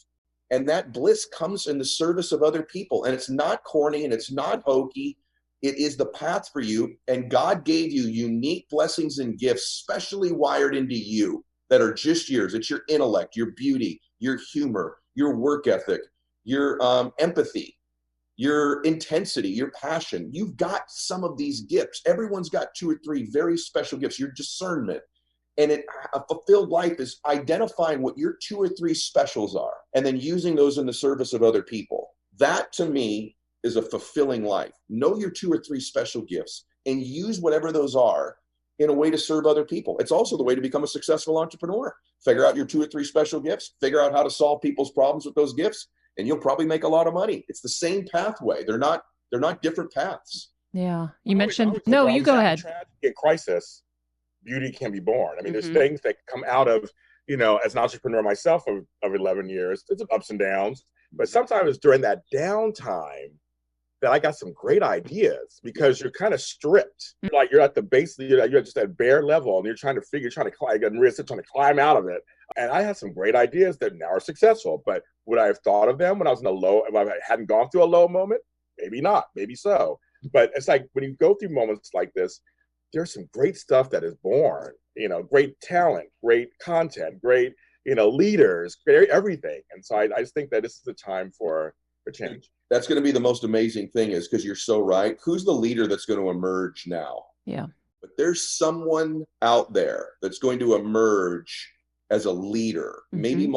And that bliss comes in the service of other people. And it's not corny and it's not hokey. It is the path for you. And God gave you unique blessings and gifts, specially wired into you that are just yours. It's your intellect, your beauty, your humor, your work ethic, your empathy, your intensity, your passion. You've got some of these gifts. Everyone's got 2 or 3 very special gifts, your discernment. And a fulfilled life is identifying what your 2 or 3 specials are and then using those in the service of other people. That to me is a fulfilling life. Know your 2 or 3 special gifts and use whatever those are in a way to serve other people. It's also the way to become a successful entrepreneur. Figure out your 2 or 3 special gifts, figure out how to solve people's problems with those gifts, and you'll probably make a lot of money. It's the same pathway. They're not different paths. Yeah. You mentioned, no, you go ahead. In crisis, beauty can be born. I mean, there's things that come out of, as an entrepreneur myself of 11 years, there's ups and downs, but sometimes during that downtime that I got some great ideas because you're kind of stripped. Like you're at the base, you're just at bare level and you're trying to climb out of it. And I had some great ideas that now are successful, but would I have thought of them when I was in if I hadn't gone through a low moment? Maybe not, maybe so. But it's like when you go through moments like this, there's some great stuff that is born, great talent, great content, great, leaders, great everything. And so I just think that this is the time for change. That's going to be the most amazing thing is because you're so right. Who's the leader that's going to emerge now? Yeah. But there's someone out there that's going to emerge as a leader, maybe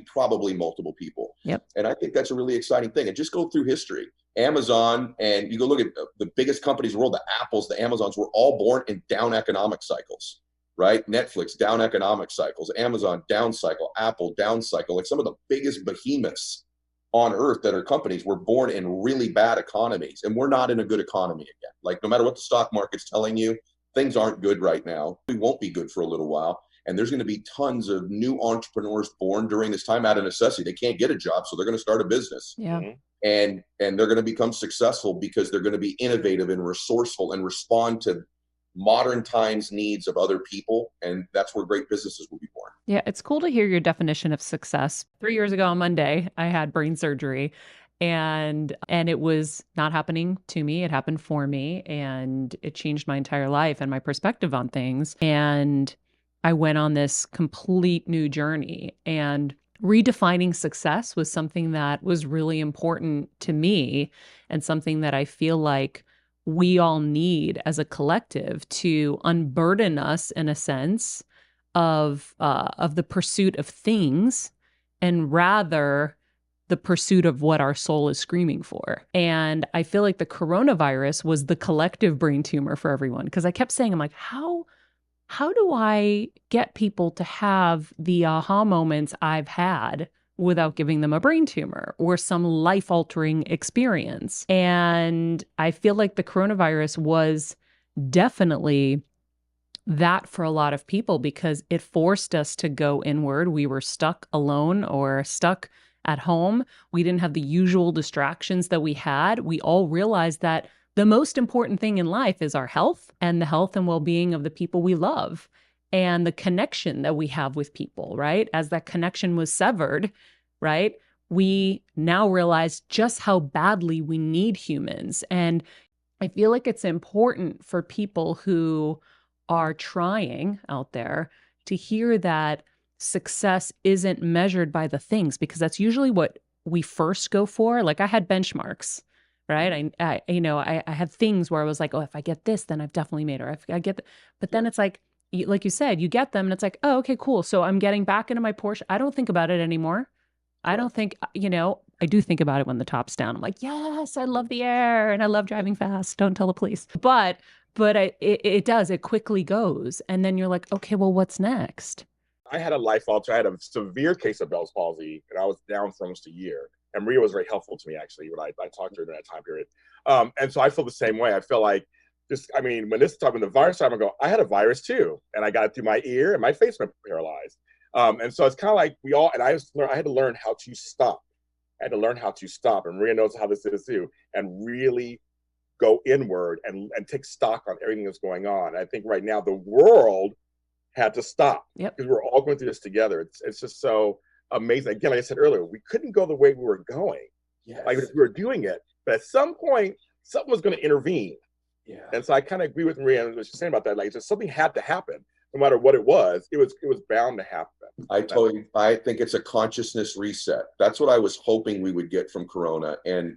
probably multiple people. Yep. And I think that's a really exciting thing. And just go through history. Amazon, and you go look at the biggest companies in the world, the Apples, the Amazons, were all born in down economic cycles, right? Netflix, down economic cycles, Amazon, down cycle, Apple, down cycle. Like some of the biggest behemoths on earth that are companies were born in really bad economies. And we're not in a good economy again. Like no matter what the stock market's telling you, things aren't good right now. We won't be good for a little while. And there's going to be tons of new entrepreneurs born during this time out of necessity. They can't get a job, so they're going to start a business. Yeah. And they're going to become successful because they're going to be innovative and resourceful and respond to modern times needs of other people. And that's where great businesses will be born. Yeah, it's cool to hear your definition of success. 3 years ago on Monday, I had brain surgery. And it was not happening to me. It happened for me, and it changed my entire life and my perspective on things. And I went on this complete new journey, and redefining success was something that was really important to me, and something that I feel like we all need as a collective to unburden us, in a sense, of the pursuit of things, and rather the pursuit of what our soul is screaming for. And I feel like the coronavirus was the collective brain tumor for everyone, because I kept saying, I'm like, how do I get people to have the aha moments I've had without giving them a brain tumor or some life-altering experience? And I feel like the coronavirus was definitely that for a lot of people, because it forced us to go inward. We were stuck alone or stuck at home. We didn't have the usual distractions that we had. We all realized that the most important thing in life is our health and the health and well-being of the people we love and the connection that we have with people, right? As that connection was severed, right? We now realize just how badly we need humans. And I feel like it's important for people who are trying out there to hear that success isn't measured by the things, because that's usually what we first go for. Like I had benchmarks, right? I had things where I was like, oh, if I get this, then I've definitely made it. Or if I get, but then it's like you said, you get them and it's like, oh, okay, cool. So I'm getting back into my Porsche. I don't think about it anymore. I don't think, I do think about it when the top's down. I'm like, yes, I love the air and I love driving fast. Don't tell the police. But it quickly goes. And then you're like, okay, well, what's next? I had a life alter. I had a severe case of Bell's palsy, and I was down for almost a year. And Maria was very helpful to me, actually, when I talked to her during that time period. And so I feel the same way. I feel like when the virus time, I go, I had a virus too. And I got it through my ear and my face went paralyzed. And so it's kind of like I had to learn how to stop. And Maria knows how this is too. And really go inward and take stock on everything that's going on. I think right now the world had to stop because we're all going through this together. It's just so amazing. Again, like I said earlier, we couldn't go the way we were going. Yes. Like we were doing it, but at some point, something was going to intervene. Yeah. And so I kind of agree with Maria and what she's saying about that. Like, just something had to happen, no matter what it was. It was bound to happen. I think it's a consciousness reset. That's what I was hoping we would get from Corona. And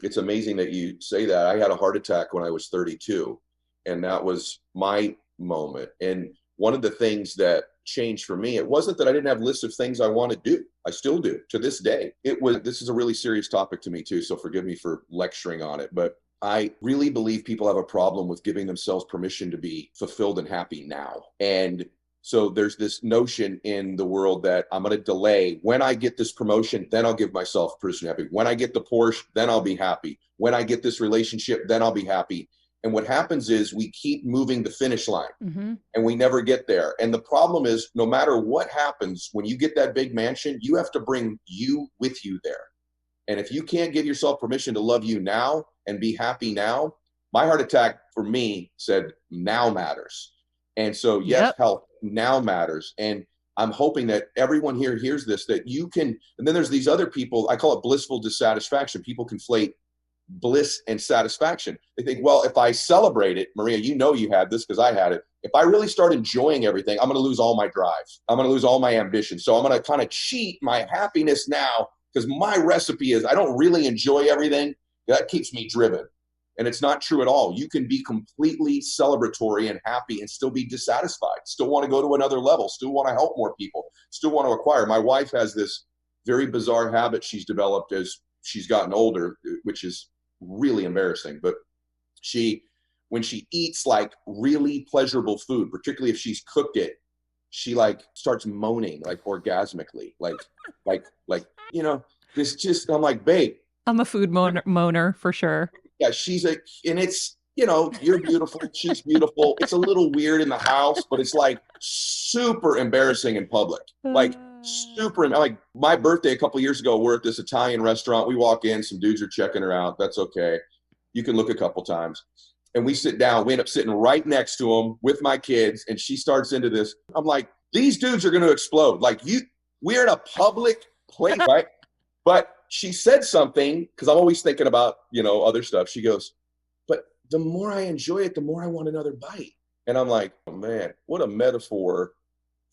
it's amazing that you say that. I had a heart attack when I was 32, and that was my moment. And one of the things that changed for me, it wasn't that I didn't have lists of things I want to do. I still do to this day. This is a really serious topic to me too, so forgive me for lecturing on it, but I really believe people have a problem with giving themselves permission to be fulfilled and happy now. And so there's this notion in the world that I'm going to delay. When I get this promotion, then I'll give myself permission to be happy. When I get the Porsche, then I'll be happy. When I get this relationship, then I'll be happy. And what happens is we keep moving the finish line and we never get there. And the problem is, no matter what happens, when you get that big mansion, you have to bring you with you there. And if you can't give yourself permission to love you now and be happy now, my heart attack for me said now matters. And so, yes, health now matters. And I'm hoping that everyone here hears this, that you can, and then there's these other people, I call it blissful dissatisfaction. People conflate bliss and satisfaction. They think, well, if I celebrate it, Maria, you know you had this because I had it. If I really start enjoying everything, I'm going to lose all my drives. I'm going to lose all my ambition. So I'm going to kind of cheat my happiness now because my recipe is I don't really enjoy everything. That keeps me driven. And it's not true at all. You can be completely celebratory and happy and still be dissatisfied, still want to go to another level, still want to help more people, still want to acquire. My wife has this very bizarre habit she's developed as she's gotten older, which is really embarrassing. But when she eats like really pleasurable food, particularly if she's cooked it, she like starts moaning like orgasmically, like, this just, I'm like, babe. I'm a food moaner for sure. Yeah, and it's, you're beautiful, she's beautiful. It's a little weird in the house, but it's like super embarrassing in public. Like my birthday a couple years ago, we're at this Italian restaurant. We walk in, some dudes are checking her out. That's okay. You can look a couple times. And we sit down. We end up sitting right next to them with my kids. And she starts into this. I'm like, these dudes are going to explode. Like we're in a public place, right? But she said something, because I'm always thinking about, other stuff. She goes, but the more I enjoy it, the more I want another bite. And I'm like, oh man, what a metaphor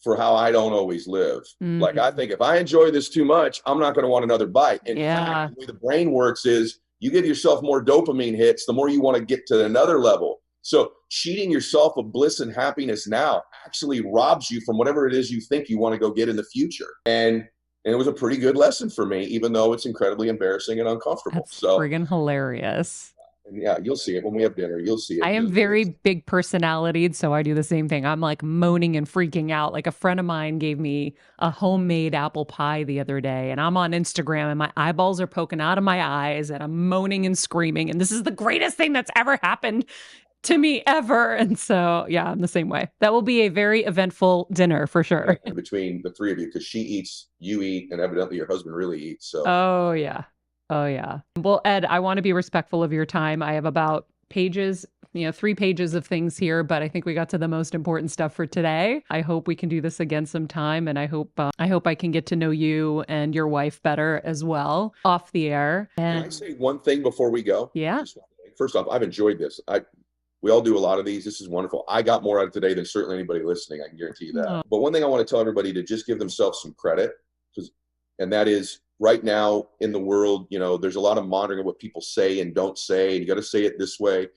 for how I don't always live. Mm-hmm. Like, I think if I enjoy this too much, I'm not going to want another bite. In fact, the way the brain works is you give yourself more dopamine hits, the more you want to get to another level. So cheating yourself of bliss and happiness now actually robs you from whatever it is you think you want to go get in the future. And it was a pretty good lesson for me, even though it's incredibly embarrassing and uncomfortable. That's friggin' hilarious. And yeah, you'll see it when we have dinner. You'll see it. I am very big personality, so I do the same thing. I'm like moaning and freaking out. Like a friend of mine gave me a homemade apple pie the other day, and I'm on Instagram and my eyeballs are poking out of my eyes and I'm moaning and screaming. And this is the greatest thing that's ever happened to me ever. And so, yeah, I'm the same way. That will be a very eventful dinner for sure. Between the three of you, because she eats, you eat, and evidently your husband really eats. So. Oh, yeah. Oh, yeah. Well, Ed, I want to be respectful of your time. I have about 3 pages of things here, but I think we got to the most important stuff for today. I hope we can do this again sometime. And I hope I can get to know you and your wife better as well off the air. And can I say one thing before we go? Yeah. First off, I've enjoyed this. We all do a lot of these. This is wonderful. I got more out of today than certainly anybody listening. I can guarantee you that. Oh. But one thing I want to tell everybody to just give themselves some credit, and that is right now in the world, there's a lot of monitoring of what people say and don't say, and you got to say it this way.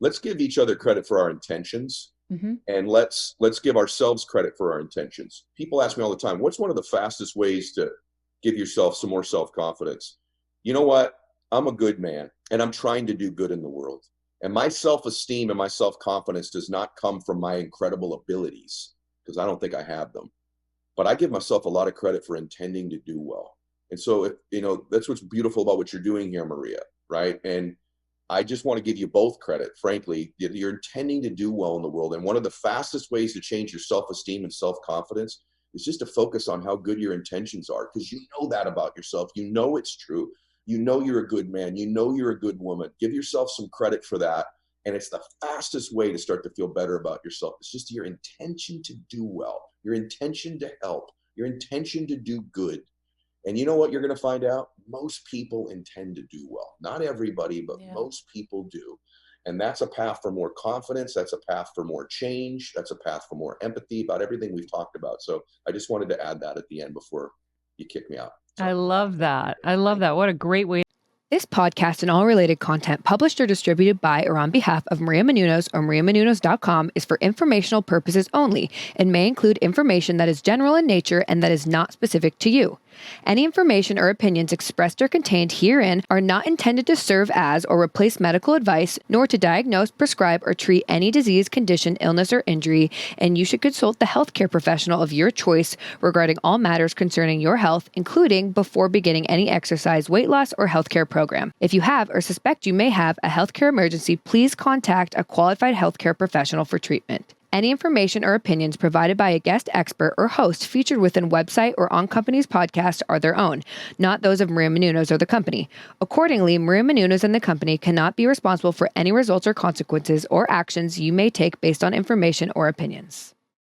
Let's give each other credit for our intentions, and let's give ourselves credit for our intentions. People ask me all the time, what's one of the fastest ways to give yourself some more self-confidence? You know what? I'm a good man, and I'm trying to do good in the world. And my self-esteem and my self-confidence does not come from my incredible abilities, because I don't think I have them. But I give myself a lot of credit for intending to do well. And so, that's what's beautiful about what you're doing here, Maria, right? And I just want to give you both credit, frankly. You're intending to do well in the world. And one of the fastest ways to change your self-esteem and self-confidence is just to focus on how good your intentions are, because you know that about yourself. You know it's true. You know you're a good man. You know you're a good woman. Give yourself some credit for that. And it's the fastest way to start to feel better about yourself. It's just your intention to do well, your intention to help, your intention to do good. And you know what you're going to find out? Most people intend to do well. Not everybody, but most people do. And that's a path for more confidence. That's a path for more change. That's a path for more empathy about everything we've talked about. So I just wanted to add that at the end before you kick me out. So. I love that. I love that. What a great way. This podcast and all related content published or distributed by or on behalf of Maria Menounos or mariamenounos.com is for informational purposes only and may include information that is general in nature and that is not specific to you. Any information or opinions expressed or contained herein are not intended to serve as or replace medical advice, nor to diagnose, prescribe, or treat any disease, condition, illness, or injury, and you should consult the healthcare professional of your choice regarding all matters concerning your health, including before beginning any exercise, weight loss, or healthcare program. If you have or suspect you may have a healthcare emergency, please contact a qualified healthcare professional for treatment. Any information or opinions provided by a guest expert or host featured within website or on company's podcast are their own, not those of Maria Menounos or the company. Accordingly, Maria Menounos and the company cannot be responsible for any results or consequences or actions you may take based on information or opinions.